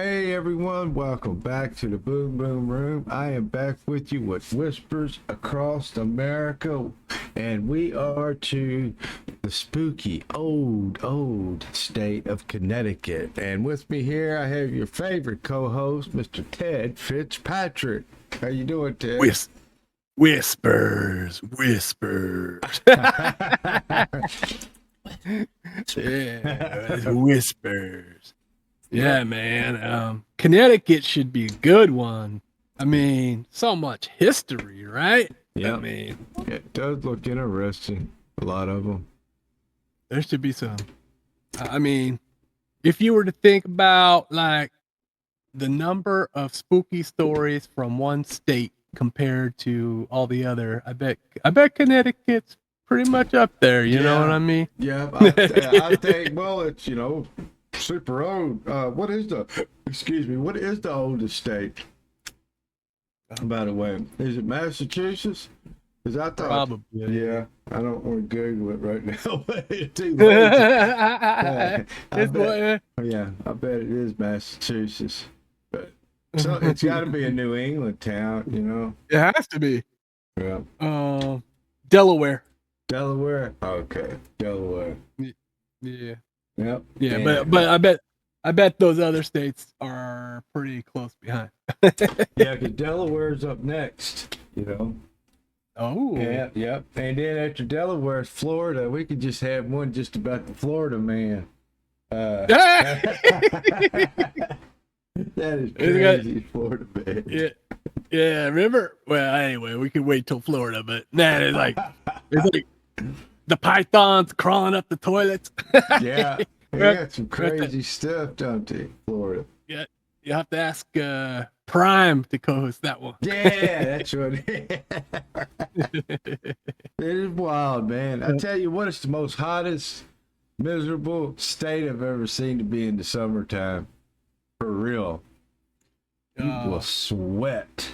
Hey everyone, welcome back to the Boom Boom Room. I am back with you with Whispers Across America, and we are to the spooky old state of Connecticut. And with me here, I have your favorite co-host, Mr. Ted Fitzpatrick. How you doing, Ted? Whispers. Yeah, whispers. Yeah, man. Connecticut should be a good one. I mean, so much history, right? Yeah, I mean, it does look interesting. A lot of them. there should be some. I mean, if you were to think about like the number of spooky stories from one state compared to all the other, I bet Connecticut's pretty much up there. You know what I mean? Yeah. I think. Well, it's super old. What is the oldest state? By the way, is it Massachusetts? Because I thought, Probably. yeah, I don't want to Google it right now. It's too late. I bet it is Massachusetts. But so it's got to be a New England town. It has to be. Yeah. Delaware. Delaware. Okay, Delaware. Yeah. Yep. Yeah, but I bet those other states are pretty close behind. Yeah, because Delaware's up next. Oh. Yeah, yep. And then after Delaware, Florida. We could just have one just about the Florida man. That is crazy, Florida man. Yeah. Remember? Well, anyway, we could wait till Florida, but it's like the pythons crawling up the toilets. Yeah, they got some crazy stuff, don't they, Florida? Yeah, you have to ask Prime to co-host that one. Yeah, that's what it is. Wild, man. I tell you what, it's the most hottest, miserable state I've ever seen to be in the summertime. For real. You will sweat.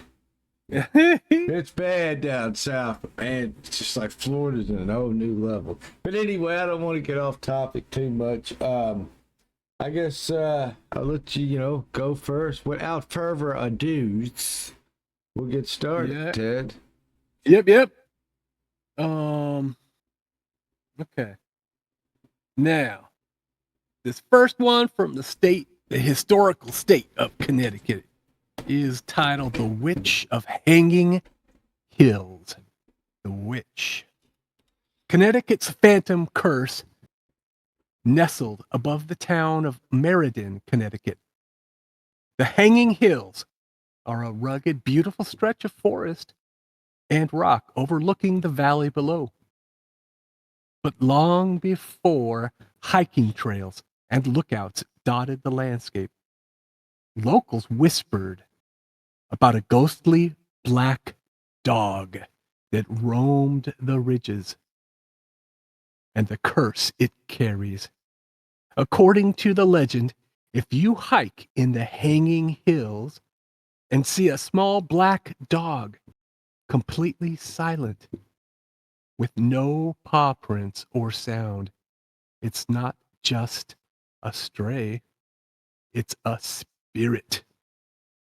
It's bad down south, man. It's just like Florida's in a whole new level. But anyway, I don't want to get off topic too much. I guess I'll let you, go first. Without further ado, we'll get started, Ted. Yep. Okay. Now, this first one from the historical state of Connecticut, is titled The Witch of Hanging Hills. The Witch. Connecticut's phantom curse nestled above the town of Meriden, Connecticut. The Hanging Hills are a rugged, beautiful stretch of forest and rock overlooking the valley below. But long before hiking trails and lookouts dotted the landscape, locals whispered about a ghostly black dog that roamed the ridges and the curse it carries. According to the legend, if you hike in the Hanging Hills and see a small black dog, completely silent, with no paw prints or sound, it's not just a stray, it's a spirit.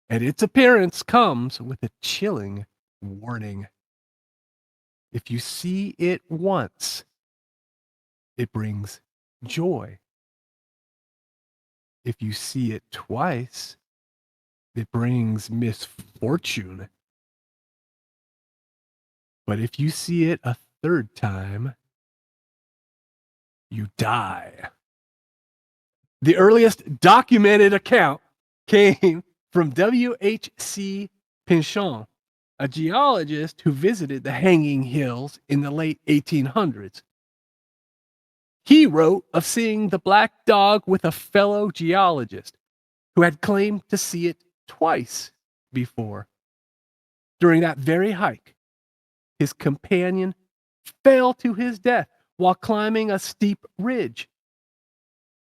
And its appearance comes with a chilling warning. If you see it once, it brings joy. If you see it twice, it brings misfortune. But if you see it a third time, you die. The earliest documented account came from W.H.C. Pinchon, a geologist who visited the Hanging Hills in the late 1800s. He wrote of seeing the black dog with a fellow geologist who had claimed to see it twice before. During that very hike, his companion fell to his death while climbing a steep ridge.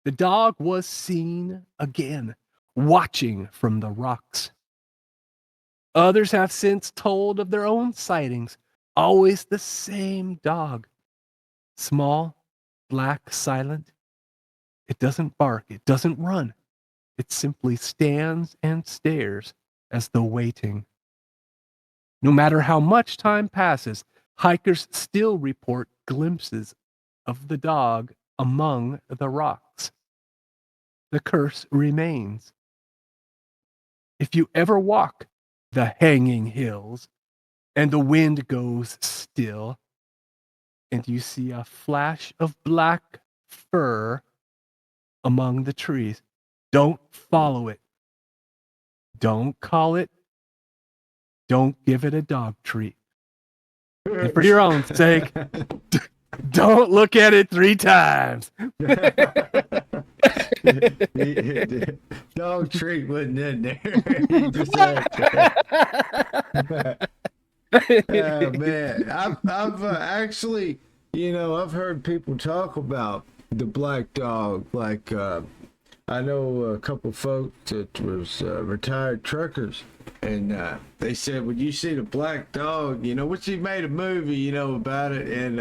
The dog was seen again, watching from the rocks. Others have since told of their own sightings. Always the same dog. Small, black, silent. It doesn't bark. It doesn't run. It simply stands and stares as though waiting. No matter how much time passes, hikers still report glimpses of the dog among the rocks. The curse remains. If you ever walk the hanging hills and the wind goes still and you see a flash of black fur among the trees, don't follow it. Don't call it. Don't give it a dog treat. And for your own sake, don't look at it 3 times. Dog treat wasn't in there. He just had to. Oh, man, I've actually, I've heard people talk about the black dog. Like, I know a couple folks that was retired truckers, and they said when you see the black dog, which he made a movie, about it, and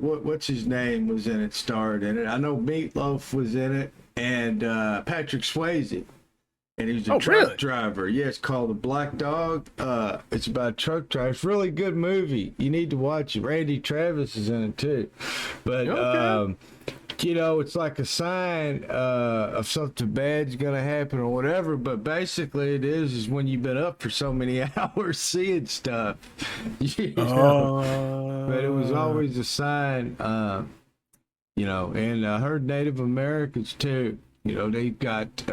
what's his name was in it, starred in it. I know Meatloaf was in it, and Patrick Swayze. And he was a truck driver. Yeah, it's called The Black Dog. It's about a truck driver. It's a really good movie. You need to watch it. Randy Travis is in it too. But it's like a sign of something bad's gonna happen or whatever. But basically, it is when you've been up for so many hours seeing stuff. But it was always a sign. And I heard Native Americans too. They've got.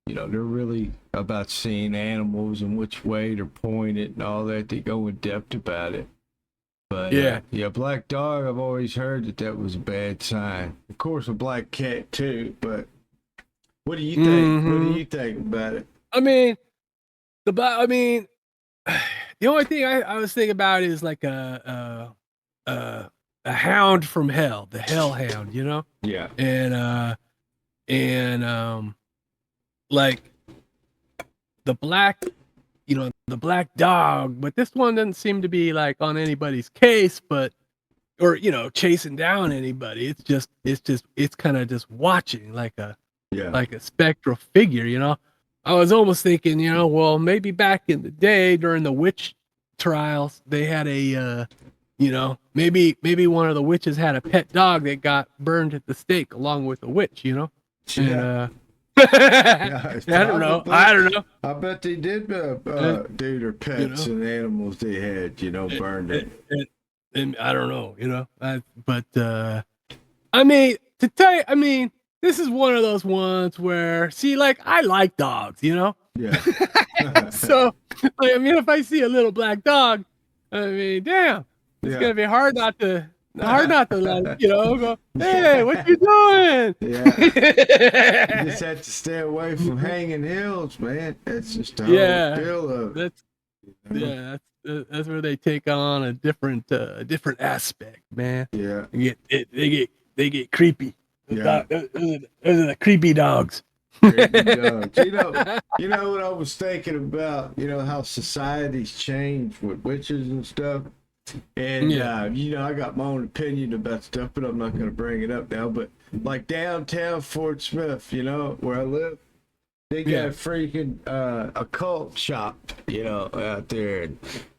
They're really about seeing animals and which way they're pointed and all that. They go in depth about it. But black dog, I've always heard that was a bad sign. Of course, a black cat too. But what do you think? Mm-hmm. What do you think about it? I mean, the only thing I was thinking about is like a hound from hell, the hellhound, Yeah. And like the black dog, but this one doesn't seem to be like on anybody's case, or chasing down anybody. It's kind of just watching like a spectral figure. I was almost thinking, well, maybe back in the day during the witch trials, they had a maybe one of the witches had a pet dog that got burned at the stake along with the witch. I don't know. I bet they did do their pets and animals they had, burned it. And I don't know, but to tell you, this is one of those ones where, see, like, I like dogs, Yeah. So, if I see a little black dog, damn, it's gonna be hard not to like, go, hey, what you doing? Yeah. You just have to stay away from hanging hills, man. That's just a whole deal of it. That's where they take on a different aspect, man. Yeah. They get creepy. Yeah. Those are the creepy dogs. Creepy dogs. You know what I was thinking about, how society's changed with witches and stuff. And I got my own opinion about stuff, but I'm not going to bring it up now. But like downtown Fort Smith, where I live, they got a freaking occult shop, out there,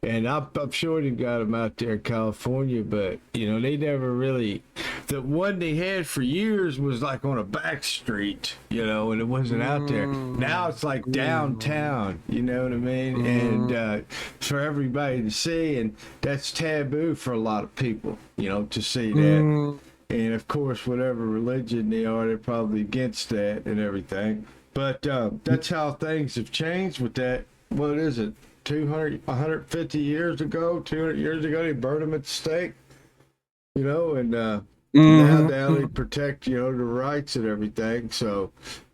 and I'm sure they've got them out there in California, but they never really. The one they had for years was like on a back street, and it wasn't out there. Now it's like downtown, you know what I mean? And for everybody to see, and that's taboo for a lot of people, to see that. And of course, whatever religion they are, they're probably against that and everything. But that's how things have changed with that. What is it? 150 years ago, 200 years ago, they burned them at the stake, and now they protect, the rights and everything. So,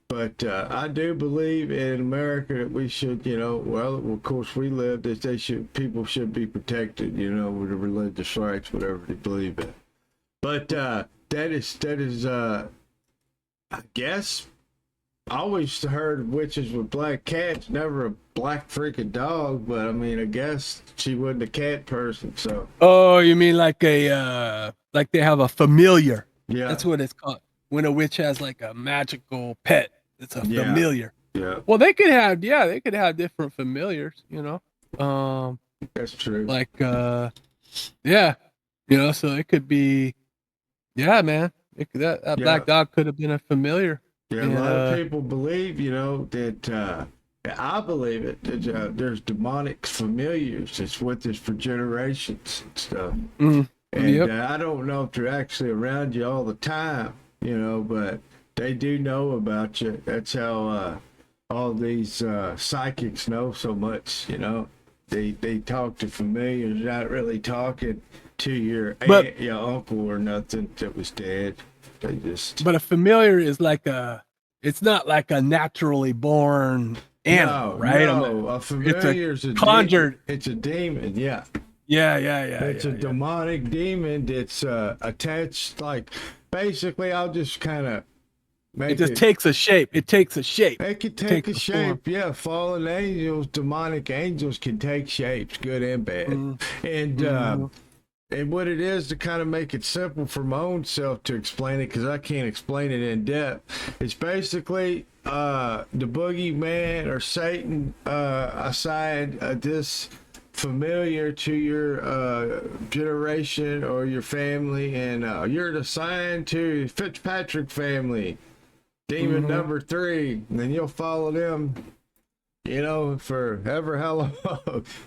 but I do believe in America that we should, of course we live, that people should be protected, with the religious rights, whatever they believe in. But that is, I guess, I always heard of witches with black cats, never a black freaking dog, but I guess she wasn't a cat person, so. Oh, you mean like like they have a familiar? Yeah. That's what it's called. When a witch has like a magical pet It's a familiar. Yeah. Well, they could have different familiars, That's true. Like yeah. So it could be, yeah, man. That black dog could have been a familiar. Yeah, a lot of people believe, that I believe it. That, there's demonic familiars that's with us for generations and stuff. And I don't know if they're actually around you all the time, but they do know about you. That's how all these psychics know so much. They talk to familiars, not really talking to your aunt, your uncle or nothing that was dead. But a familiar is it's not like a naturally born animal, right? No, a familiar is a conjured. It's a demon, yeah. Yeah. It's a demonic demon that's attached. Like, basically, I'll just kind of make it. It just takes a shape. It takes a shape. It can take a shape, yeah. Fallen angels, demonic angels can take shapes, good and bad. And what it is, to kind of make it simple for my own self to explain it, because I can't explain it in depth, it's basically the boogeyman or Satan assigned this familiar to your generation or your family, and you're assigned to Fitzpatrick family, demon number 3, and then you'll follow them forever, how long.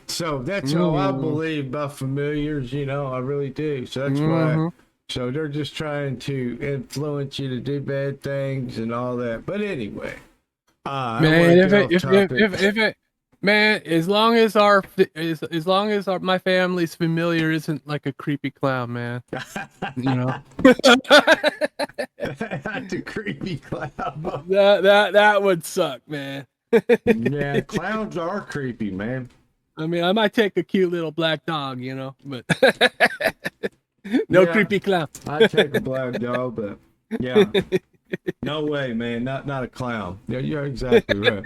So that's how I believe about familiars, I really do. So that's why. So they're just trying to influence you to do bad things and all that. But anyway, man, as long as my family's familiar isn't like a creepy clown, man. That's a creepy clown. That would suck, man. Yeah, clowns are creepy, man. I mean, I might take a cute little black dog, but no creepy clown. I'd take a black dog, but yeah, no way, man. Not a clown. Yeah, you're exactly right.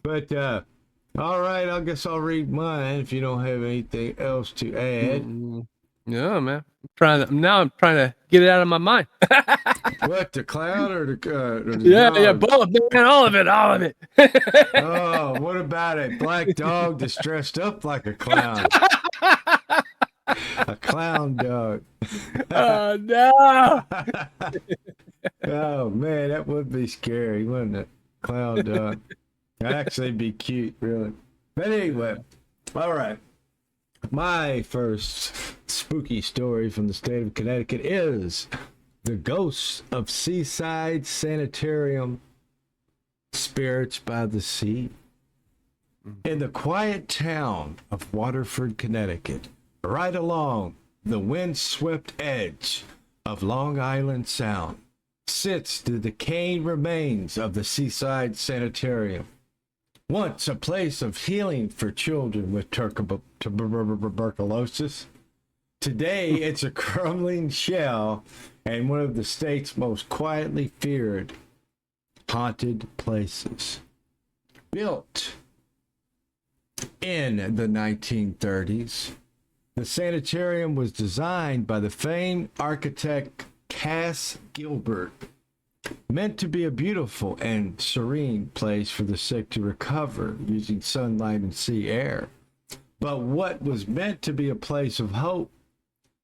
But all right, I guess I'll read mine if you don't have anything else to add. Yeah, man. I'm trying to get it out of my mind. What, the clown or the dog? Yeah, both, man, all of it. Oh, what about a black dog that's dressed up like a clown? A clown dog. Oh no! Oh man, that would be scary, wouldn't it? Clown dog. That'd actually be cute, really. But anyway, all right. My first spooky story from the state of Connecticut is the ghosts of Seaside Sanitarium, spirits by the sea. In the quiet town of Waterford, Connecticut, right along the wind-swept edge of Long Island Sound, sits the decaying remains of the Seaside Sanitarium. Once a place of healing for children with tuberculosis, today it's a crumbling shell and one of the state's most quietly feared haunted places. Built in the 1930s, the sanitarium was designed by the famed architect Cass Gilbert, meant to be a beautiful and serene place for the sick to recover using sunlight and sea air. But what was meant to be a place of hope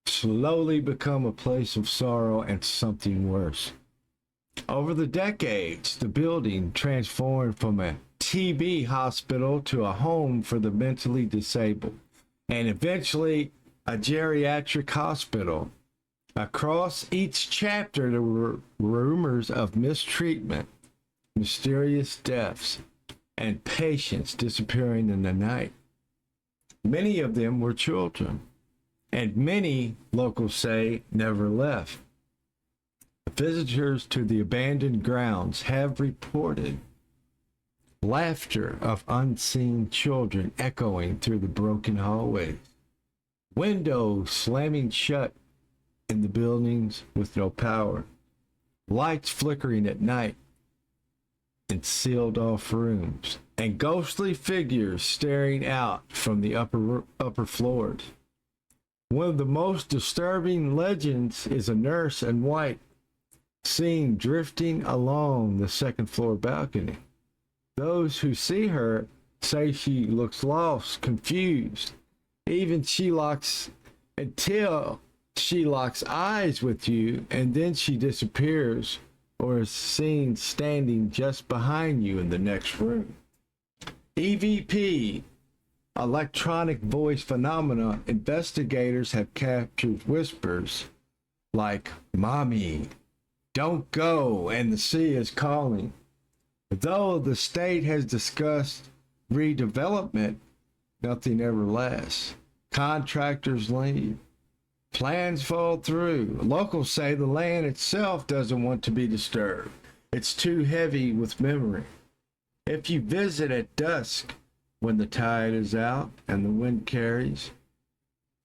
slowly become a place of sorrow and something worse. Over the decades, the building transformed from a TB hospital to a home for the mentally disabled, and eventually a geriatric hospital. Across each chapter, there were rumors of mistreatment, mysterious deaths, and patients disappearing in the night. Many of them were children, and many, locals say, never left. Visitors to the abandoned grounds have reported laughter of unseen children echoing through the broken hallways, windows slamming shut in the buildings with no power, lights flickering at night in sealed off rooms, and ghostly figures staring out from the upper floors. One of the most disturbing legends is a nurse in white seen drifting along the second floor balcony. Those who see her say she looks lost, confused. Even until she locks eyes with you, and then she disappears or is seen standing just behind you in the next room. EVP, electronic voice phenomena. Investigators have captured whispers like, "Mommy, don't go," and the sea is calling. Though the state has discussed redevelopment, nothing ever lasts. Contractors leave. Plans fall through. Locals say the land itself doesn't want to be disturbed. It's too heavy with memory. If you visit at dusk, when the tide is out and the wind carries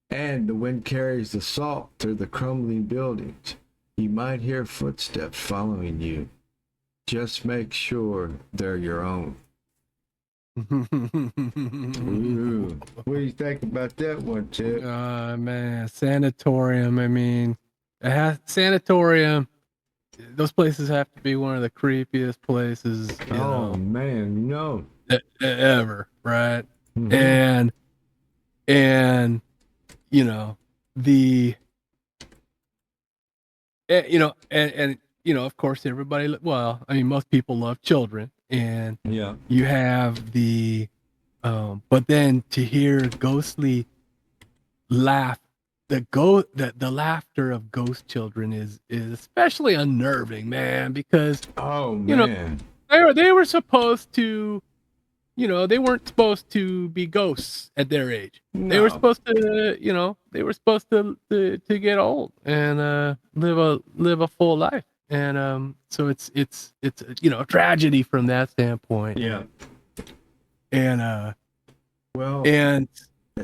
the salt through the crumbling buildings, you might hear footsteps following you. Just make sure they're your own. Ooh. What do you think about that one, Chip? Man, sanatorium. I mean, sanatorium. Those places have to be one of the creepiest places. Man, no. Ever, right? Mm-hmm. And you know the and of course everybody. Well, I mean, most people love children, and Yeah. you have the but then to hear ghostly laugh, the laughter of ghost children is especially unnerving, man, because man. they were supposed to, they weren't supposed to be ghosts at their age. No. They were supposed to, to get old and live a full life. And so it's a tragedy from that standpoint. Yeah. And well, and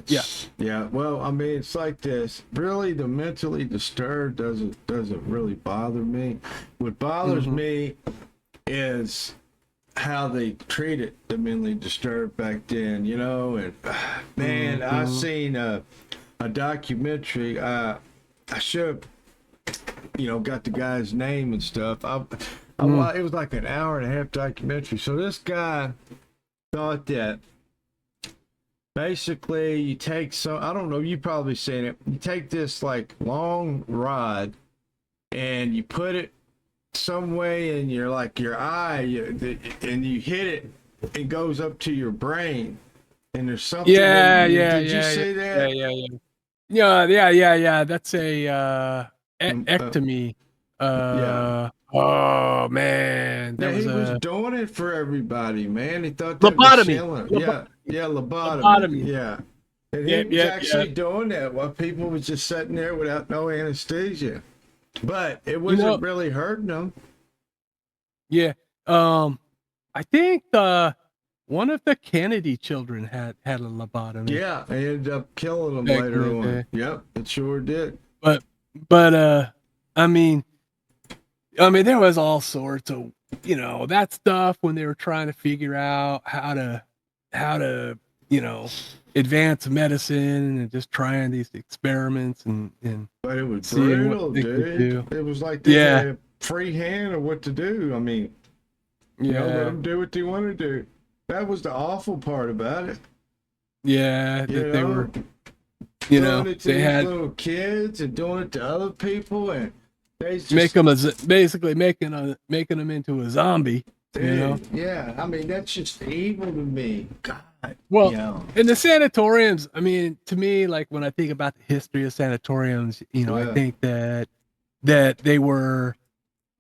yeah. Well, I mean, it's like this. Really, the mentally disturbed doesn't really bother me. What bothers me is how they treated the mentally disturbed back then. And man, I've seen a documentary. I should have, got the guy's name and stuff. It was like an hour and a half documentary. So this guy thought that basically you take I don't know, you've probably seen it. You take this like long rod and you put it some way in your eye, and you hit it, it goes up to your brain, and there's something. Did you see that? Yeah. That's a ectomy. Yeah. Oh man, that he was doing it for everybody, man. He thought that lobotomy. Was Lobotomy. Yeah. And he was actually doing that while people was just sitting there without no anesthesia. But it wasn't really hurting them. Yeah. I think one of the Kennedy children had a lobotomy. Yeah, they ended up killing them later on. Yep, it sure did. But I mean there was all sorts of that stuff when they were trying to figure out how to advance medicine and just trying these experiments and but it was brutal, dude. It was like they had a free hand of what to do. I mean, let them do what they want to do. That was the awful part about it. Yeah, that they were doing it to these little kids and doing it to other people, and they just basically making them into a zombie. Dude, yeah, I mean that's just evil to me. God. Well, in the sanatoriums, I mean, to me, like when I think about the history of sanatoriums, I think that they were,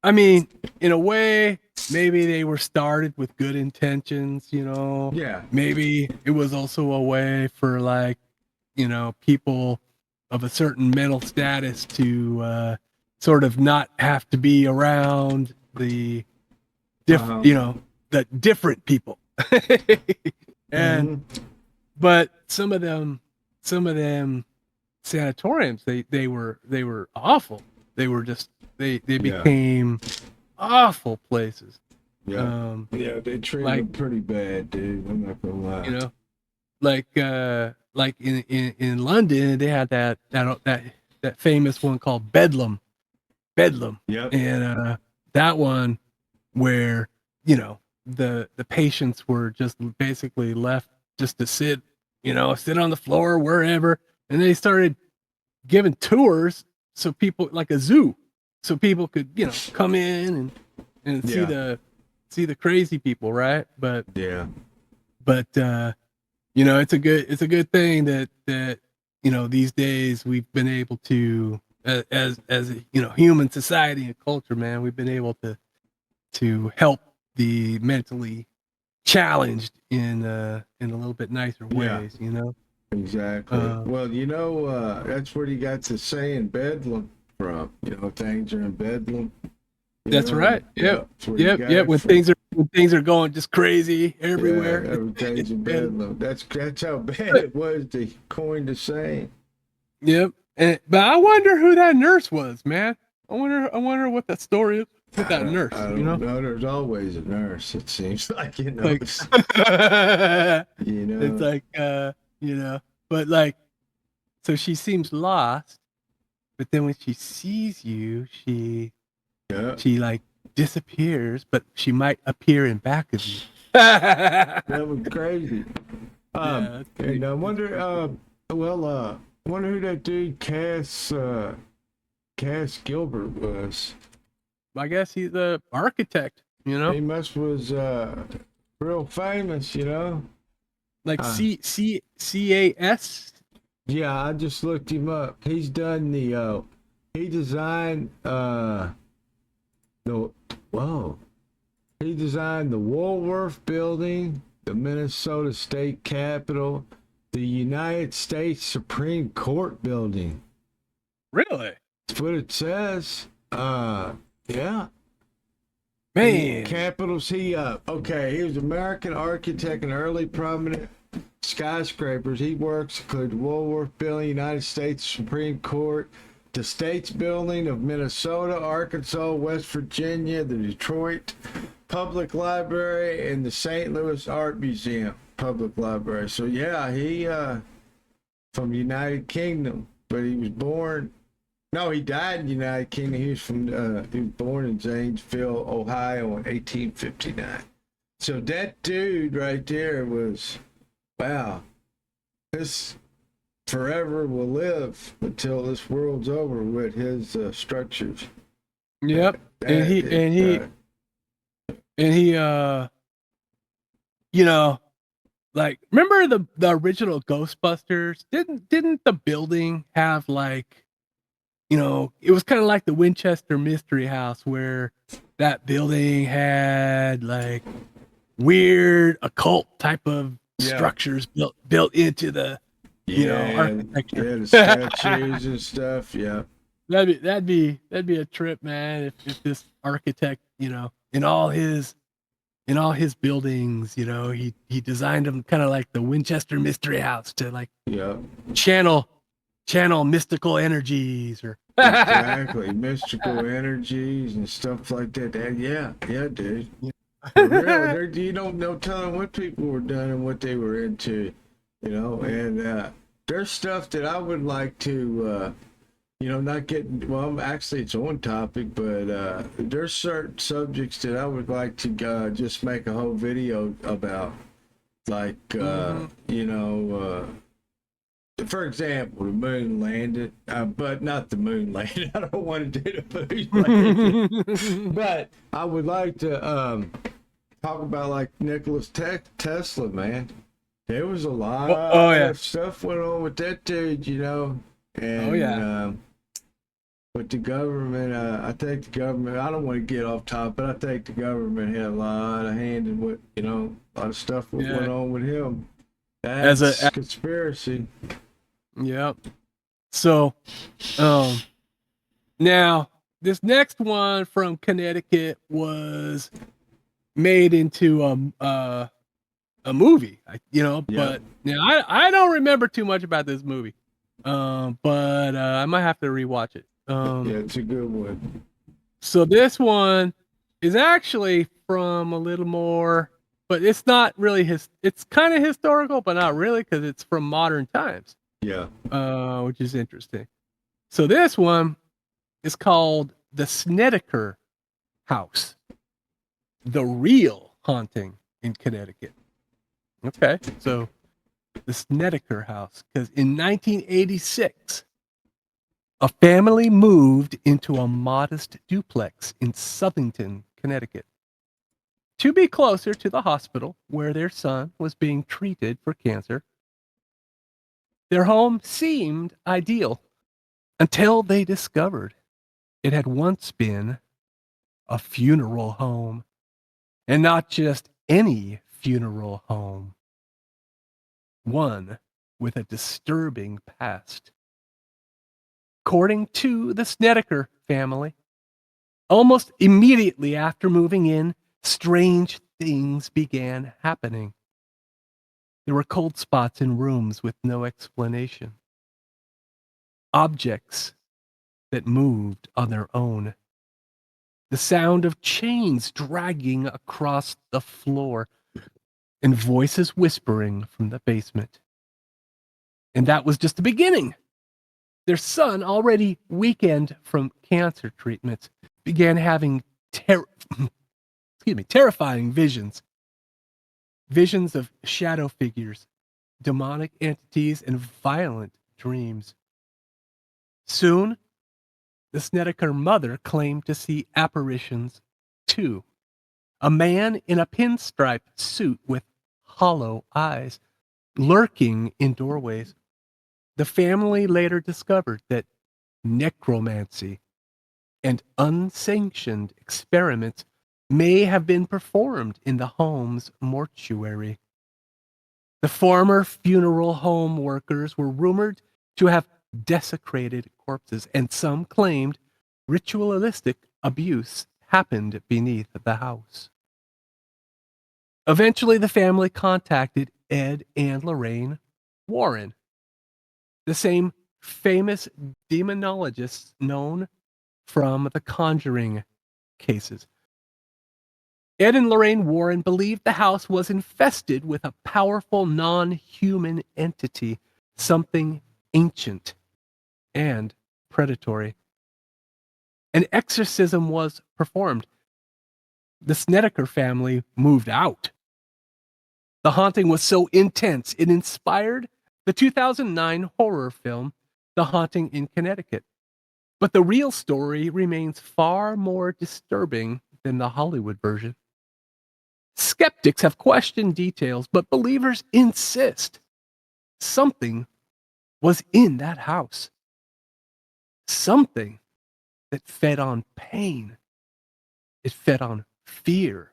I mean, in a way, maybe they were started with good intentions, Yeah. Maybe it was also a way for people of a certain mental status to sort of not have to be around the the different people. And but some of them sanatoriums, they were awful. They were just they became awful places. Yeah. They treated them pretty bad, dude. I'm not gonna lie. Like in London, they had that famous one called Bedlam. Yep. And that one where, the patients were just basically left just to sit on the floor wherever, and they started giving tours, so people, like a zoo, so people could come in and see Yeah. the crazy people, right? But Yeah. it's a good thing that these days we've been able to, as human society and culture, man, we've been able to help the mentally challenged in a little bit nicer Yeah. ways, Exactly. Uh, Well, that's where you got the saying Bedlam from. Things are in Bedlam. that's right. Yeah, Yep. that's where you Yep. got Yep. it When from. things are going just crazy Yeah, everywhere. everything's in And, Bedlam. That's how bad it was. They coined the saying. yep. But I wonder who that nurse was, man. I wonder what that story is with that nurse, I don't know. There's always a nurse. It seems like Like it's, it's like but like, so she seems lost, but then when she sees you, Yeah, she like disappears, but she might appear in back of you. that was crazy. Yeah, that's pretty, And I wonder. I wonder who that dude Cass Gilbert was. I guess he's a architect, He must was real famous. like Uh, CAS. Yeah, I just looked him up. He's done he designed the whoa. He designed the Woolworth Building, the Minnesota State Capitol, the United States Supreme Court Building. Really? That's what it says. Yeah. Man. Capitals. He was American architect and early prominent skyscrapers he works include the Woolworth Building, United States Supreme Court, the States Building of Minnesota, Arkansas, West Virginia, the Detroit Public Library, and the St. Louis Art Museum Public Library. So yeah, he from United Kingdom, but he was born. No, he died in the United Kingdom. He was born in Zanesville, Ohio, in 1859. So that dude right there was, wow. This forever will live until this world's over with his structures. Yep. And he like, remember the original Ghostbusters? Didn't the building have like, it was kind of like the Winchester Mystery House, where that building had like weird occult type of structures built into the architecture. Yeah, the statues and stuff. Yeah, that'd be a trip, man. If this architect, in all his buildings, he designed them kind of like the Winchester Mystery House to like channel mystical energies, or exactly, mystical energies and stuff like that. Yeah, dude. For real, you don't know telling what people were doing and what they were into, and there's stuff that I would like to not getting, well, actually it's on topic, but there's certain subjects that I would like to just make a whole video about, like for example, the moon landed, but not the moon landed. I don't want to do the moon landing. But I would like to talk about like Nicholas Tesla, man. There was a lot of stuff went on with that dude, and with the government, I think the government, I don't want to get off top, but I think the government had a lot of hand in what, a lot of stuff went on with him. That's a conspiracy. Yep. So, now this next one from Connecticut was made into a movie, but now I don't remember too much about this movie, but I might have to rewatch it. It's a good one. So this one is actually from a little more, but it's not really it's kind of historical, but not really, because it's from modern times. Yeah. Which is interesting. So this one is called the Snedeker house, the real haunting in Connecticut. Okay, so the Snedeker house, because in 1986, a family moved into a modest duplex in Southington, Connecticut, to be closer to the hospital where their son was being treated for cancer. Their home seemed ideal until they discovered it had once been a funeral home, and not just any funeral home, one with a disturbing past. According to the Snedeker family, almost immediately after moving in, strange things began happening. There were cold spots in rooms with no explanation. Objects that moved on their own. The sound of chains dragging across the floor, and voices whispering from the basement. And that was just the beginning. Their son, already weakened from cancer treatments, began having terrifying visions. Visions of shadow figures, demonic entities, and violent dreams. Soon, the Snedeker mother claimed to see apparitions too. A man in a pinstripe suit with hollow eyes, lurking in doorways. The family later discovered that necromancy and unsanctioned experiments may have been performed in the home's mortuary. The former funeral home workers were rumored to have desecrated corpses, and some claimed ritualistic abuse happened beneath the house. Eventually, the family contacted Ed and Lorraine Warren, the same famous demonologists known from the Conjuring cases. Ed and Lorraine Warren believed the house was infested with a powerful non-human entity, something ancient and predatory. An exorcism was performed. The Snedeker family moved out. The haunting was so intense, it inspired the 2009 horror film, The Haunting in Connecticut. But the real story remains far more disturbing than the Hollywood version. Skeptics have questioned details, but believers insist something was in that house. Something that fed on pain. It fed on fear.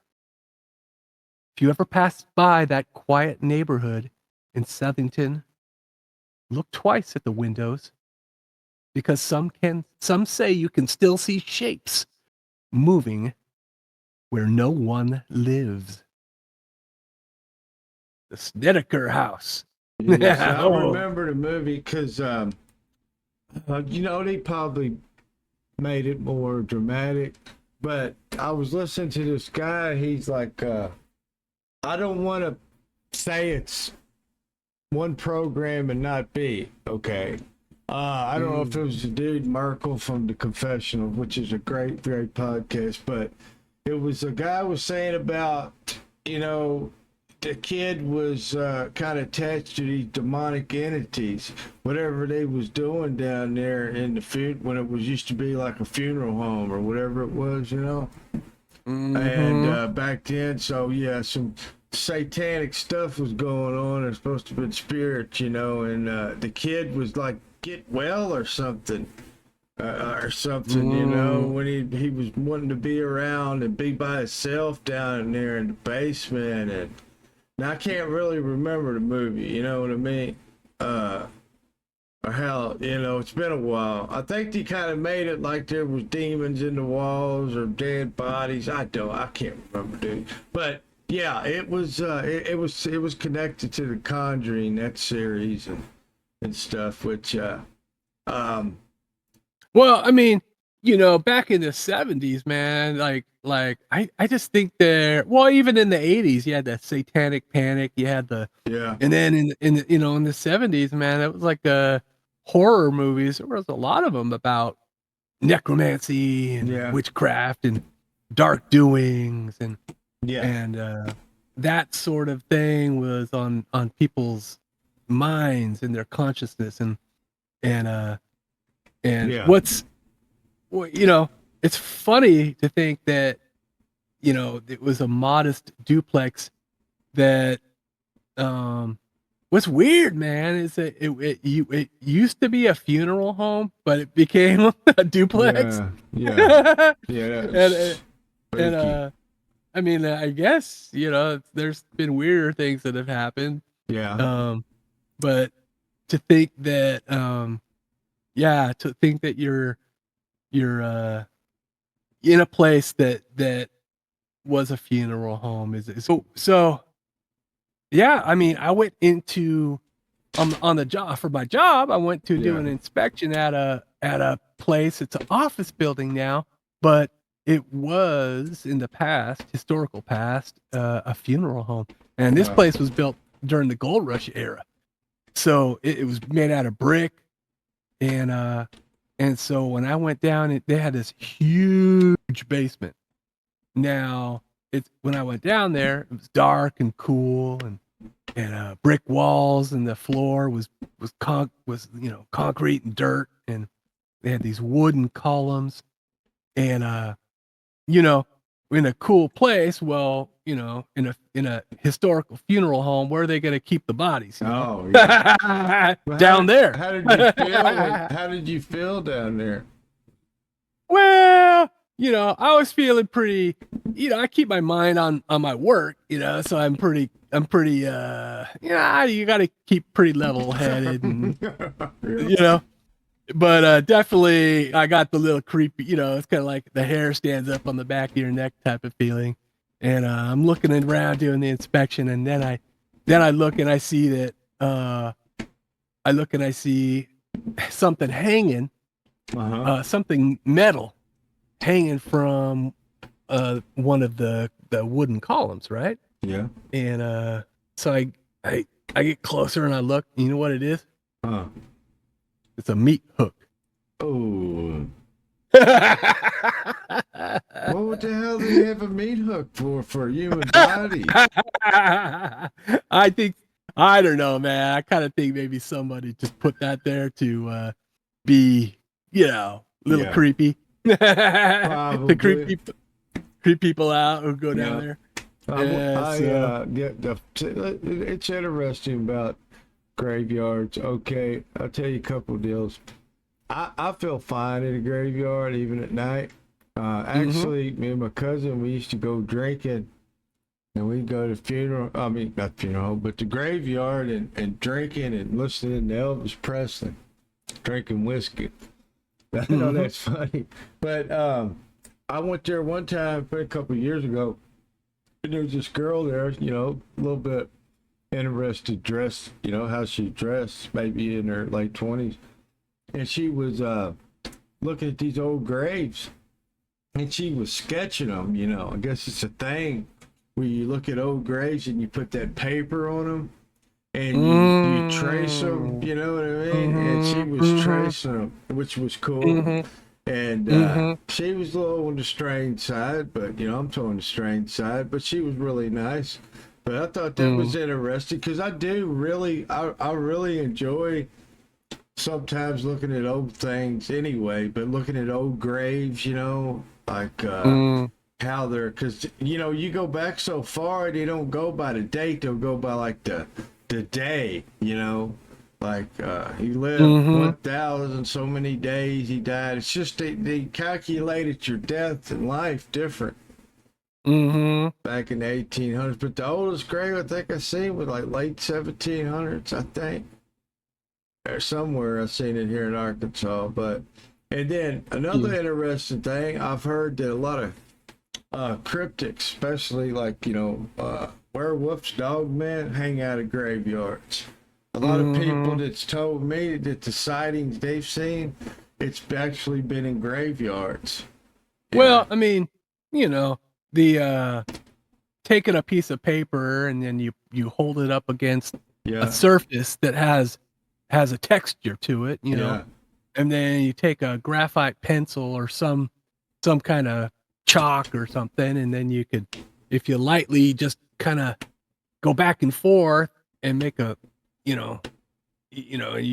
If you ever passed by that quiet neighborhood in Southington, look twice at the windows, because some say you can still see shapes moving where no one lives. The Snedeker house. Yes, I remember the movie because, they probably made it more dramatic. But I was listening to this guy. He's like, I don't want to say it's one program and not be, okay? I don't know if it was the dude Merkel from The Confessional, which is a great, great podcast, but it was a guy was saying about, the kid was kind of attached to these demonic entities, whatever they was doing down there in the when it was used to be like a funeral home or whatever it was, And back then, so yeah, some satanic stuff was going on. It's supposed to be spirits, and the kid was like get well or something. When he was wanting to be around and be by himself down there in the basement. And now I can't really remember the movie, you know what I mean? Or how, it's been a while. I think they kind of made it like there was demons in the walls or dead bodies. I can't remember, dude. But yeah, it was connected to the Conjuring, that series and stuff, which well, I mean, back in the 70s, man, I just think even in the 80s, you had that satanic panic, you had and then in the 70s, man, it was like horror movies. There was a lot of them about necromancy and witchcraft and dark doings Yeah. and that sort of thing was on people's minds and their consciousness and Yeah. what's it's funny to think that it was a modest duplex that what's weird, man, is that it used to be a funeral home, but it became a duplex. Yeah. Yeah. and That's and spooky. I mean, I guess there's been weirder things that have happened. Yeah. But to think that to think that you're in a place that was a funeral home is so yeah. I mean, I went into on the job for my job. I went to do Yeah. an inspection at a place. It's an office building now, but it was in the past, historical past, a funeral home. And this place was built during the gold rush era, so it was made out of brick. And so when I went down, they had this huge basement. Now it's when I went down there, it was dark and cool and brick walls, and the floor was concrete and dirt, and they had these wooden columns, and in a cool place. Well, in a historical funeral home, where are they going to keep the bodies? Oh, yeah. Well, Down there. How did you feel? How did you feel down there? Well, I was feeling pretty, I keep my mind on my work, so I'm pretty, you got to keep pretty level headed and, Really? but definitely I got the little creepy, it's kind of like the hair stands up on the back of your neck type of feeling. And I'm looking around doing the inspection, and then I look and I see that, I look and I see something hanging, something metal hanging from one of the wooden columns, right? Yeah. And so I get closer and I look. You know what it is? It's a meat hook. Oh. What the hell do you have a meat hook for a human body? I don't know, man. I kind of think maybe somebody just put that there to be, a little creepy. To creep people out who go down there. It's interesting about graveyards. Okay, I'll tell you a couple deals. I feel fine in a graveyard even at night. Actually, me and my cousin, we used to go drinking, and we'd go to not funeral, but the graveyard and drinking and listening to Elvis Presley, drinking whiskey. I know that's funny, but I went there one time a couple of years ago, and there was this girl there, a little bit interested dressed, how she dressed, maybe in her late 20s, and she was looking at these old graves, and she was sketching them. I guess it's a thing where you look at old graves and you put that paper on them, and you trace them, you know what I mean? And she was tracing them, which was cool. And she was a little on the strange side, but I'm towing the strange side. But she was really nice. But I thought that was interesting because I really enjoy sometimes looking at old things anyway. But looking at old graves, like how they're, because you go back so far, they don't go by the date; they'll go by like the day, like he lived 1,000 so many days, he died. It's just they calculated your death and life different back in the 1800s. But the oldest grave I think I seen was like late 1700s, I think, or somewhere. I seen it here in Arkansas. And then another interesting thing, I've heard that a lot of cryptics, especially like werewolves, dogmen, hang out at graveyards. A lot of people that's told me that the sightings they've seen, it's actually been in graveyards. Well, I mean, the taking a piece of paper and then you hold it up against a surface that has a texture to it, and then you take a graphite pencil or some kind of chalk or something, and then you could, if you lightly just kind of go back and forth and make a, you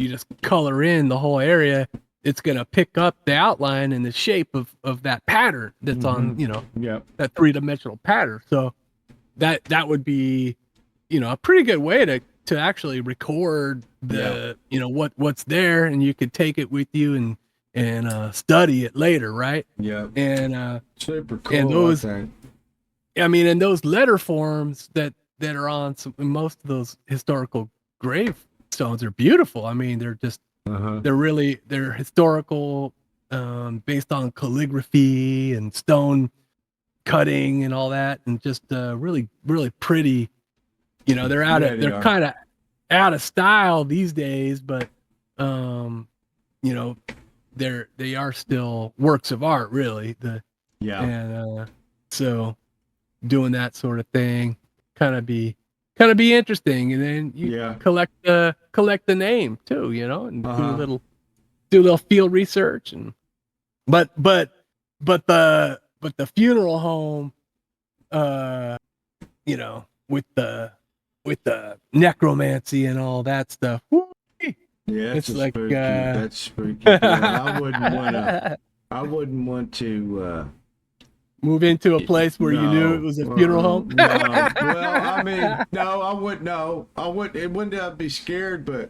just color in the whole area, it's gonna pick up the outline and the shape of that pattern that's on, that 3-dimensional pattern. So that would be, a pretty good way to actually record the, what's there, and you could take it with you and study it later, right? Yeah. And super cool. and those, I think. and those letter forms that are on most of those historical gravestones are beautiful. I mean, they're just they're historical, based on calligraphy and stone cutting and all that, and just really, really pretty. They're kind of out of style these days, but they are still works of art, really. And so doing that sort of thing kind of be interesting, and then you collect the name too, and do a little field research, and but the funeral home, with the necromancy and all that stuff. Yeah, it's like spooky. That's spooky. I wouldn't want to move into a place where you knew it was a funeral home. No. Well, I mean, no, I wouldn't. No, I wouldn't. It wouldn't. I'd be scared, but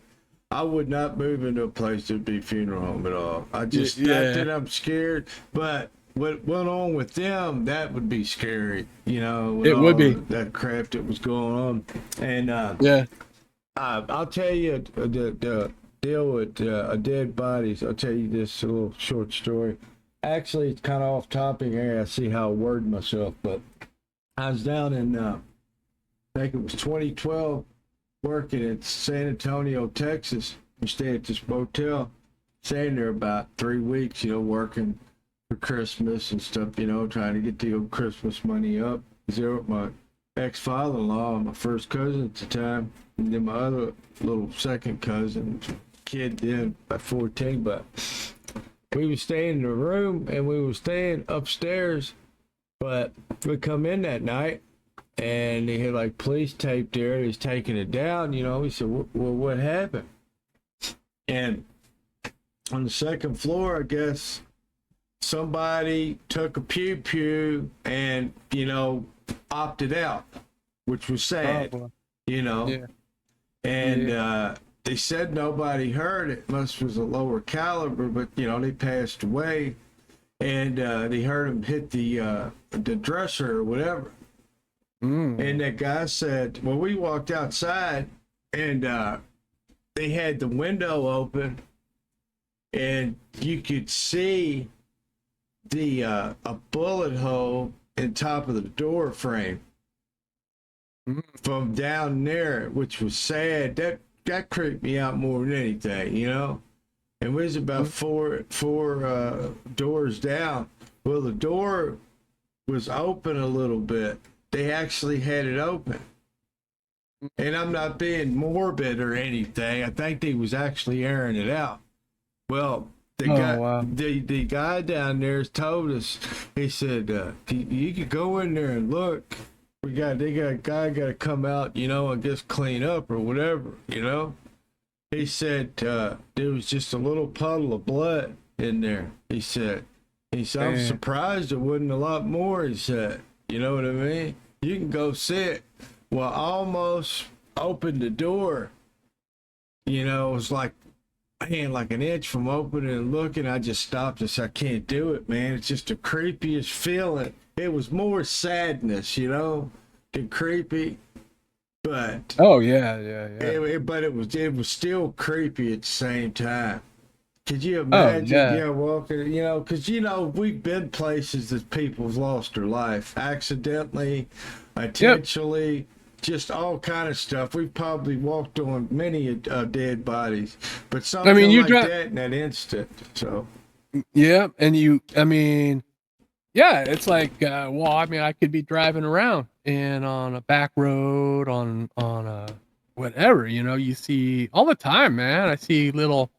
I would not move into a place that'd be funeral home at all. I just not that I'm scared, but what went on with them, that would be scary. It would be that crap that was going on, and I'll tell you the deal with dead bodies. I'll tell you this little short story. Actually, it's kind of off topic here. I see how I word myself, but I was down in, I think it was 2012, working at San Antonio, Texas. We stayed at this motel, staying there about 3 weeks, working for Christmas and stuff, trying to get the old Christmas money up. There with my ex-father-in-law and my first cousin at the time, and then my other little second cousin, kid then, about 14, but we were staying in a room, and we were staying upstairs, but we come in that night, and they had like police tape there. He's taking it down, We said, well, what happened? And on the second floor, I guess somebody took a pew and, opted out, which was sad, Yeah. And they said nobody heard it. Must was a lower caliber, but they passed away, and they heard him hit the dresser or whatever. And that guy said, well, we walked outside, and they had the window open, and you could see a bullet hole in top of the door frame from down there, which was sad. That creeped me out more than anything, And we was about four doors down. Well, the door was open a little bit. They actually had it open. And I'm not being morbid or anything. I think they was actually airing it out. Well, the guy down there told us, he said, you could go in there and look. They got a guy got to come out, and just clean up or whatever, He said there was just a little puddle of blood in there. He said, I'm surprised there wasn't a lot more. He said, you know what I mean? You can go sit. Well, I almost opened the door. It was like an inch from opening and looking. I just stopped and said, I can't do it, man. It's just the creepiest feeling. It was more sadness, than creepy. But but it was still creepy at the same time. Could you imagine? Walking, because we've been places that people's lost their life accidentally, intentionally, just all kind of stuff. We've probably walked on many dead bodies, but something that in that instant. So it's like, I could be driving around and on a back road, on a whatever, you see all the time, man. I see little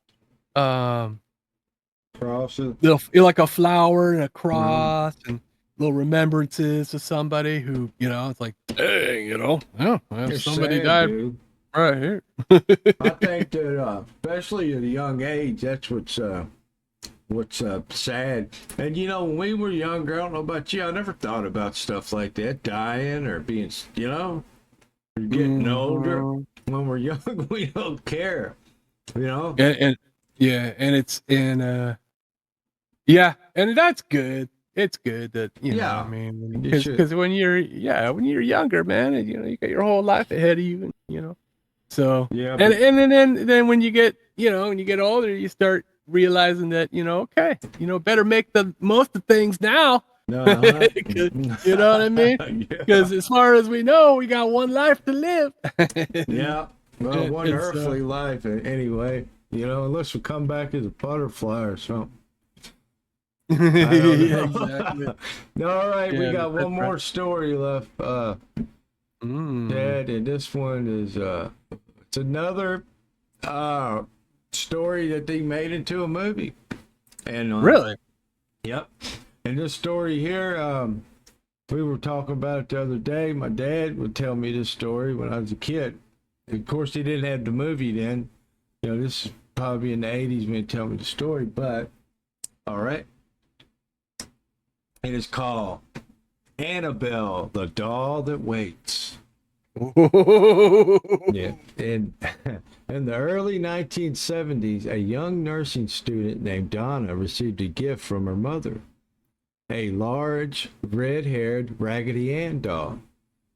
crosses, like a flower and a cross, and little remembrances to somebody who, it's like, hey, It's somebody sad, died dude. right here. I think that, especially at a young age, that's what's sad. And when we were younger, I don't know about you, I never thought about stuff like that, dying or being, or getting older. When we're young, we don't care, And and that's good. It's good that Yeah, because when you're younger, man, and, you got your whole life ahead of you, and so Yeah, and then when you get when you get older, you start realizing that okay, better make the most of things now. Uh-huh. You know what I mean? Because as far as we know, we got one life to live. Yeah. Well, one And earthly life anyway, unless we come back as a butterfly or something. I don't know. Yeah, exactly. All right, we Yeah, got that's one more story left, Dad, and this one is it's another story that they made into a movie. And really? Yep. And this story here, we were talking about it the other day. My dad would tell me this story when I was a kid. Of course, he didn't have the movie then. This is probably in the 80s when he tell me the story, but all right. It is called Annabelle, the Doll That Waits. Yeah. In the early 1970s, a young nursing student named Donna received a gift from her mother, a large, red-haired Raggedy Ann doll.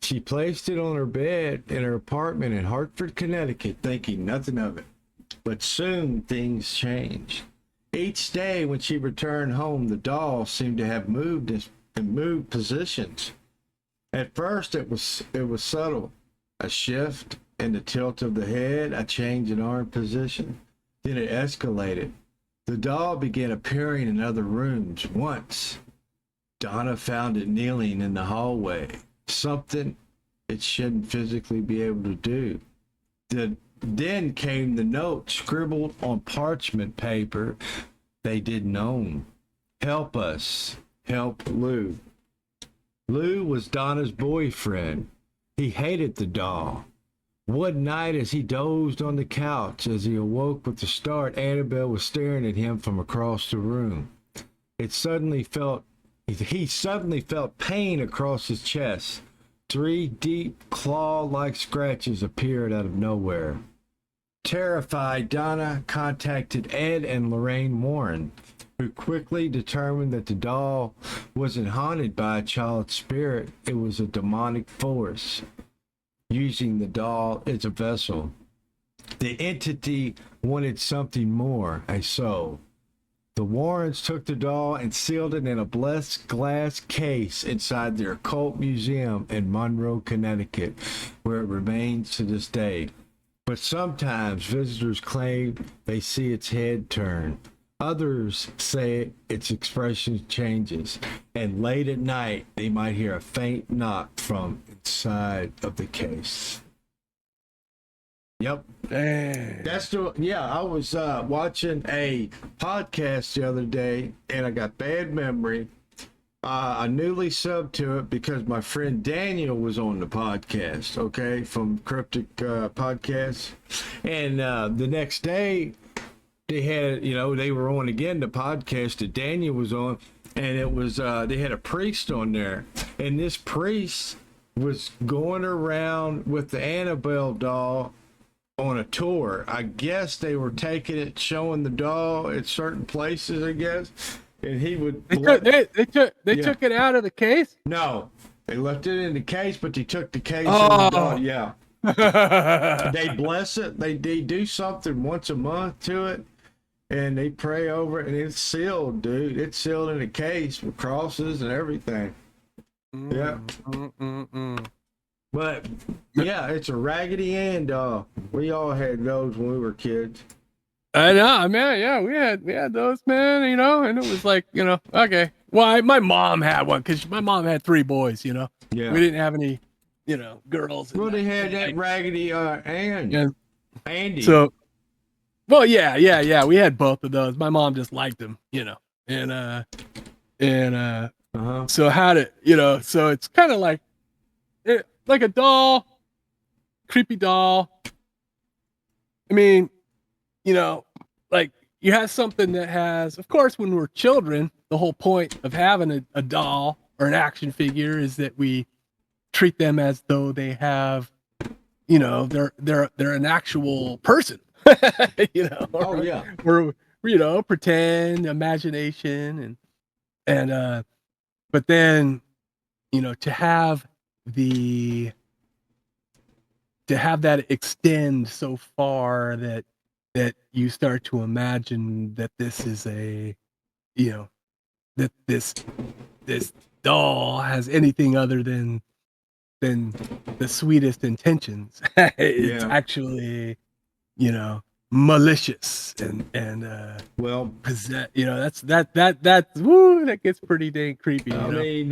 She placed it on her bed in her apartment in Hartford, Connecticut, thinking nothing of it. But soon things changed. Each day when she returned home, the doll seemed to have moved positions. At first, it was subtle, a shift in the tilt of the head, a change in arm position. Then it escalated. The doll began appearing in other rooms. Once, Donna found it kneeling in the hallway, something it shouldn't physically be able to do. Then came the note scribbled on parchment paper they didn't own. Help us. Help Lou. Lou was Donna's boyfriend. He hated the doll. One night as he dozed on the couch, as he awoke with the start, Annabelle was staring at him from across the room. He suddenly felt pain across his chest. 3 deep, claw-like scratches appeared out of nowhere. Terrified, Donna contacted Ed and Lorraine Warren, who quickly determined that the doll wasn't haunted by a child's spirit. It was a demonic force, using the doll as a vessel. The entity wanted something more, a soul. The Warrens took the doll and sealed it in a blessed glass case inside their occult museum in Monroe, Connecticut, where it remains to this day. But sometimes visitors claim they see its head turn. Others say its expression changes, and late at night they might hear a faint knock from inside of the case. Yep. Dang. I was watching a podcast the other day, and I got bad memory. I newly subbed to it because my friend Daniel was on the podcast, okay, from Cryptic Podcasts. And the next day, they had, they were on again, the podcast that Daniel was on, and it was, they had a priest on there. And this priest was going around with the Annabelle doll on a tour. I guess they were taking it, showing the doll at certain places, I guess. And he would. They took it out of the case. No, they left it in the case, but they took the case. And the doll, yeah. They bless it. They do something once a month to it, and they pray over it, and it's sealed, dude. It's sealed in a case with crosses and everything. Yeah. But yeah, it's a Raggedy Ann doll. We all had those when we were kids. I know, man. Yeah, we had those, man. And it was like, okay. Well, my mom had one because my mom had 3 boys. Yeah. We didn't have any, girls. Well, they had that Raggedy Ann. Yeah. Andy. So, well, yeah. We had both of those. My mom just liked them, and So how to, so it's kind of like a doll, creepy doll. I mean, like you have something that has, of course, when we're children, the whole point of having a doll or an action figure is that we treat them as though they have, they're an actual person. Oh yeah. We're pretend, imagination, and but then to have that extend so far that you start to imagine that this is that this doll has anything other than the sweetest intentions. It's actually malicious and well, that's woo, that gets pretty dang creepy. I mean,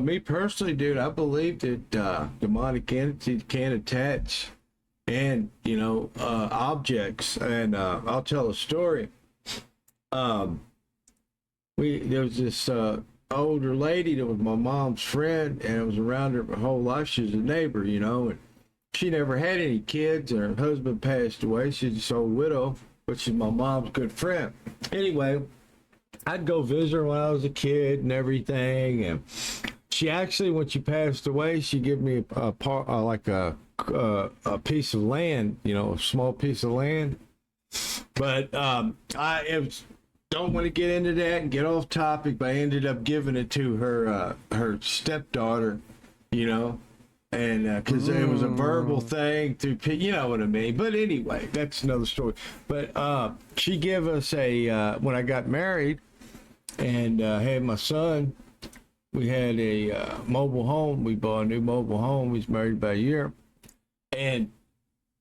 me personally, dude, I believe that demonic entities can attach and objects. And I'll tell a story. There was this older lady that was my mom's friend, and it was around her whole life. She was a neighbor, and she never had any kids, and her husband passed away. She's just old widow, but she's my mom's good friend. Anyway, I'd go visit her when I was a kid and everything, and she actually, when she passed away, she gave me a piece of land, a small piece of land. But don't want to get into that and get off topic, but I ended up giving it to her stepdaughter, and because it was a verbal thing through, you know what I mean. But anyway, that's another story. But she gave us when I got married and had my son, we had a mobile home. We bought a new mobile home. We was married about a year, and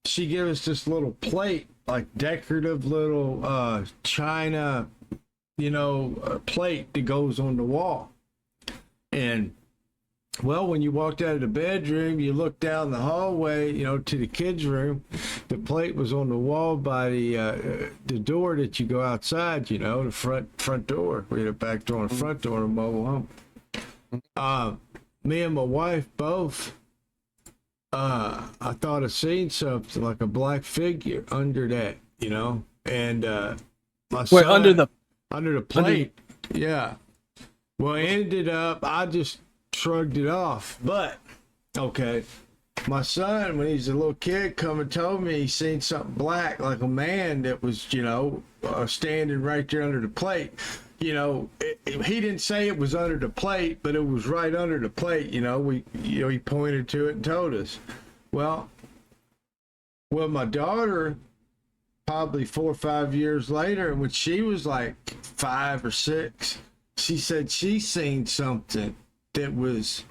she gave us this little plate, like decorative little china, plate that goes on the wall. And well, when you walked out of the bedroom, you looked down the hallway, to the kids' room. The plate was on the wall by the door that you go outside, the front door. We had a back door and a front door in a mobile home. Me and my wife both, I thought I seen something like a black figure under that, and my son, under the plate. Yeah. Well, it ended up, I just shrugged it off. But, okay, my son, when he's a little kid, come and told me he seen something black, like a man that was, standing right there under the plate. He didn't say it was under the plate, but it was right under the plate. He pointed to it and told us. Well, my daughter, probably 4 or 5 years later, when she was like 5 or 6, she said she seen something that was,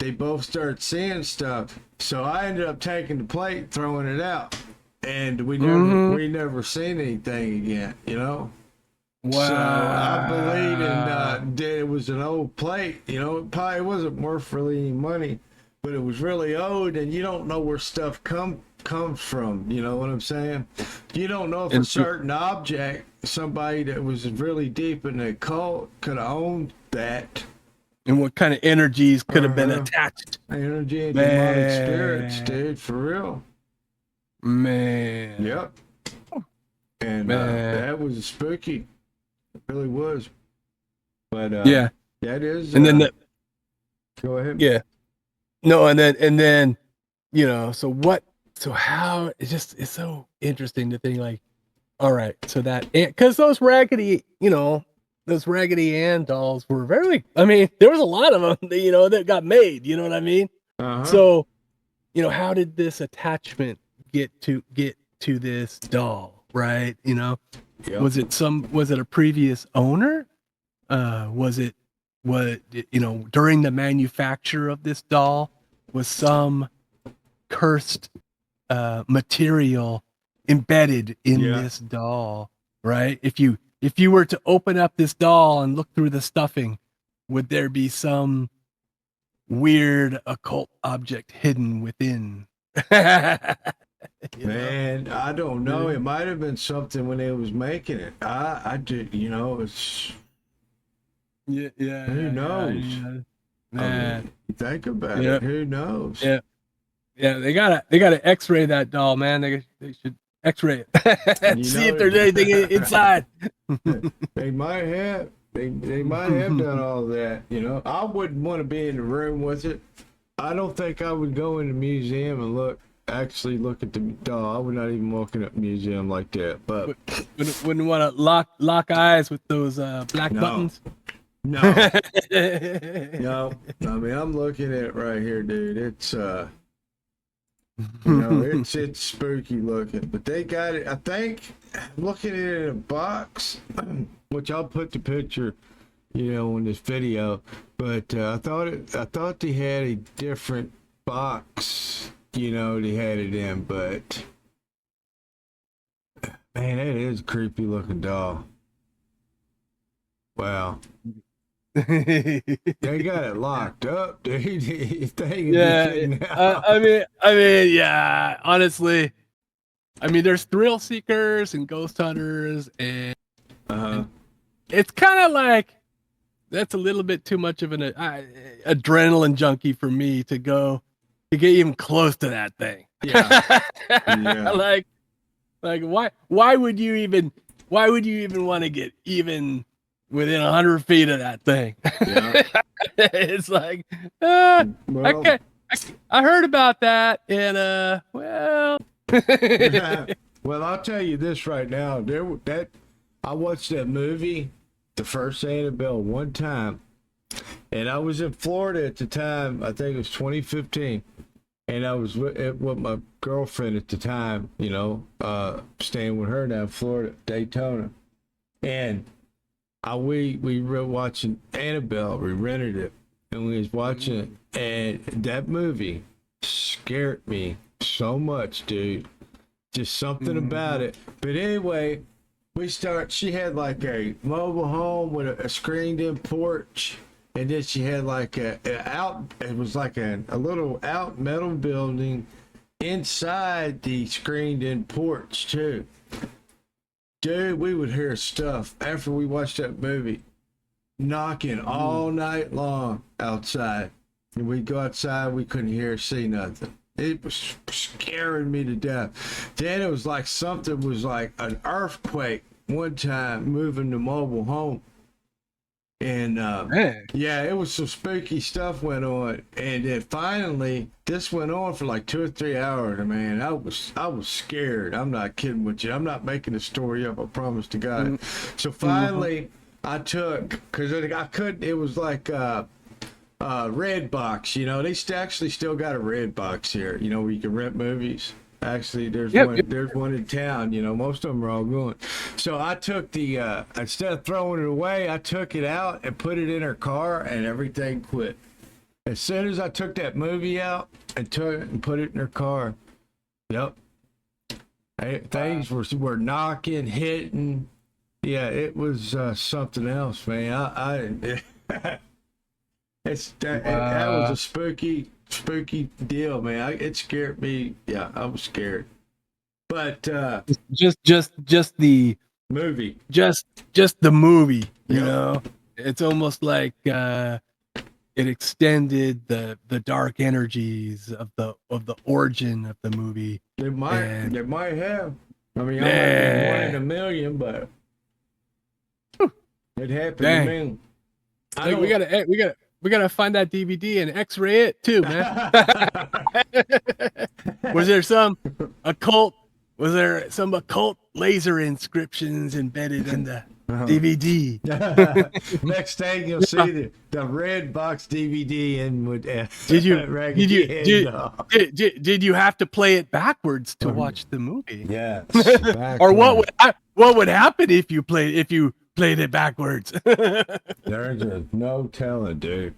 they both started seeing stuff. So I ended up taking the plate, throwing it out, and we never seen anything again, Wow. So I believe in it was an old plate, it probably wasn't worth really any money, but it was really old, and you don't know where stuff comes from, you know what I'm saying? You don't know if a certain object, somebody that was really deep in the cult could have owned that. And what kind of energies could have been attached. Energy and demonic spirits, dude, for real. Man. Yep. And that was spooky. It really was. But yeah, that is. And then go ahead. Yeah. No, and then so how it's so interesting to think like, all right, so that, because those Raggedy Ann dolls were very, there was a lot of them that got made, you know what I mean? So how did this attachment get to this doll, right? Yep. Was it a previous owner? Was it during the manufacture of this doll, was some cursed material embedded in this doll, right? If you were to open up this doll and look through the stuffing, would there be some weird occult object hidden within? Man, I don't know. It might have been something when they was making it. I did, it's Yeah. Who knows? Yeah. I Man. mean, think about Yep. it. Who knows? Yeah. Yeah. They gotta X-ray that doll, man. They should X-ray it and You see if know there's it. anything inside. They might have. They might have done all that. You know, I wouldn't want to be in the room with it. I don't think I would go in the museum and actually look at the doll. I would not even walk in a museum like that. But Wouldn't want to lock eyes with those black No. buttons. no, no. I mean, I'm looking at it right here, dude. It's it's spooky looking. But they got it. I think looking at it in a box, which I'll put the picture, in this video. But I thought they had a different box. They had it in, but man, that is a creepy looking doll. Wow. They got it locked up, dude. Yeah, I mean, yeah. Honestly, I mean, there's thrill seekers and ghost hunters, and it's kind of like that's a little bit too much of an adrenaline junkie for me to get even close to that thing. Yeah. Yeah. like why would you even want to get even within 100 feet of that thing? Yeah. It's like, Well, I heard about that, and well. well, I'll tell you this right now. I watched that movie, the first Annabelle, one time, and I was in Florida at the time. I think it was 2015, and I was with my girlfriend at the time. Staying with her down in Florida, Daytona, and we were watching Annabelle. We rented it, and we was watching it, and that movie scared me so much, dude. Just something about it. But anyway, she had like a mobile home with a screened-in porch, and then she had like it was like a little out metal building inside the screened-in porch too. Dude, we would hear stuff after we watched that movie, knocking all night long outside. And we'd go outside, we couldn't hear or see nothing. It was scaring me to death. Then it was like something was like an earthquake one time moving the mobile home. And yeah, it was some spooky stuff went on. And then finally, this went on for like 2 or 3 hours. Man, I was scared. I'm not kidding with you. I'm not making the story up. I promise to God. So finally, I took, because I couldn't. It was like Red Box. They actually still got a Red Box here. Where you can rent movies. Actually, there's one in town. Most of them are all gone. So I took instead of throwing it away, I took it out and put it in her car, and everything quit. As soon as I took that movie out and took it and put it in her car, yep, things were knocking, hitting. Yeah, it was something else, man. That was a spooky deal, man. It scared me. Yeah, I was scared. But just the movie, just the movie, it's almost like it extended the dark energies of the origin of the movie. They might have. I mean, I'm one in a million, but it happened to me. We gotta find that DVD and X-ray it too, man. Was there some occult laser inscriptions embedded in the DVD? Next thing you'll see the Red Box DVD in with did you have to play it backwards to watch the movie? Yeah. Or what would happen if you played it backwards? There's no telling, dude.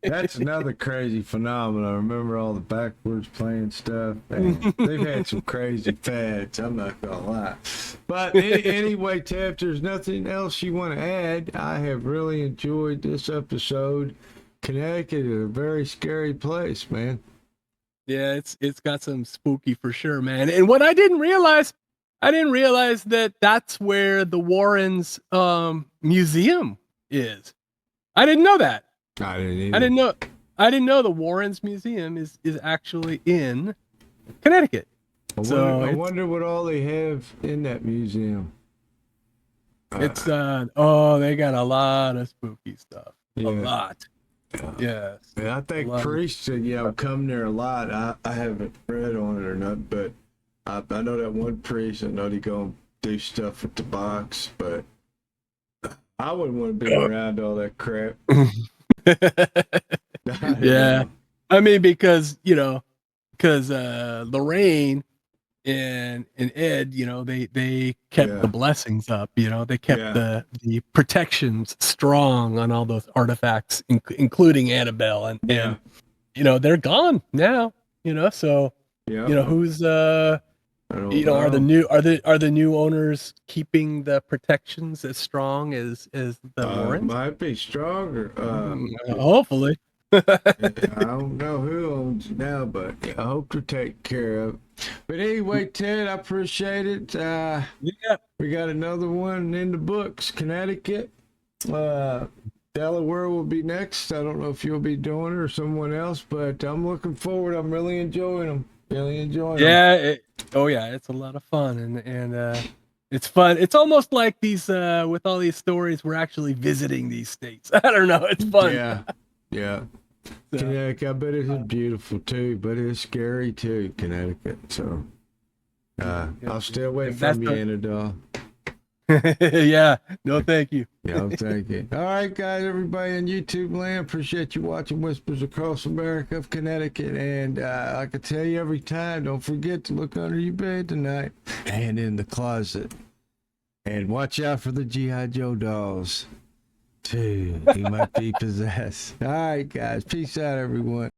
That's another crazy phenomenon. I remember all the backwards playing stuff. And they've had some crazy fads, I'm not gonna lie. But anyway, Tiff, there's nothing else you want to add. I have really enjoyed this episode. Connecticut is a very scary place, man. Yeah, it's got some spooky for sure, man. And what I didn't realize that that's where the Warrens museum is. I didn't know that. I didn't either. I didn't know the Warrens Museum is actually in Connecticut. I wonder what all they have in that museum. It's they got a lot of spooky stuff. Yeah. A lot. Yes. Yeah, I think priests come there a lot. I haven't read on it or not, but I know that one priest. I know they go do stuff with the box, but I wouldn't want to be around all that crap. Yeah. I mean, because Lorraine and Ed, they kept the blessings up, they kept the protections strong on all those artifacts, including Annabelle, and they're gone now, so who's are the new owners keeping the protections as strong as the Warrens? Might be stronger. Hopefully. I don't know who owns it now, but I hope to take care of it. But anyway, Ted, I appreciate it. We got another one in the books. Connecticut. Delaware will be next. I don't know if you'll be doing it or someone else, but I'm looking forward. I'm really enjoying them. It's a lot of fun, and it's fun. It's almost like these with all these stories, we're actually visiting these states. I don't know. It's fun. Yeah. Connecticut, I bet it's beautiful too, but it's scary too, Connecticut. So I'll stay away from you, Annabelle. Yeah, no thank you. No thank you. All right, guys, everybody in YouTube land, appreciate you watching Whispers Across America of Connecticut. And I can tell you every time, don't forget to look under your bed tonight and in the closet. And watch out for the G.I. Joe dolls. Too. He might be possessed. All right, guys. Peace out, everyone.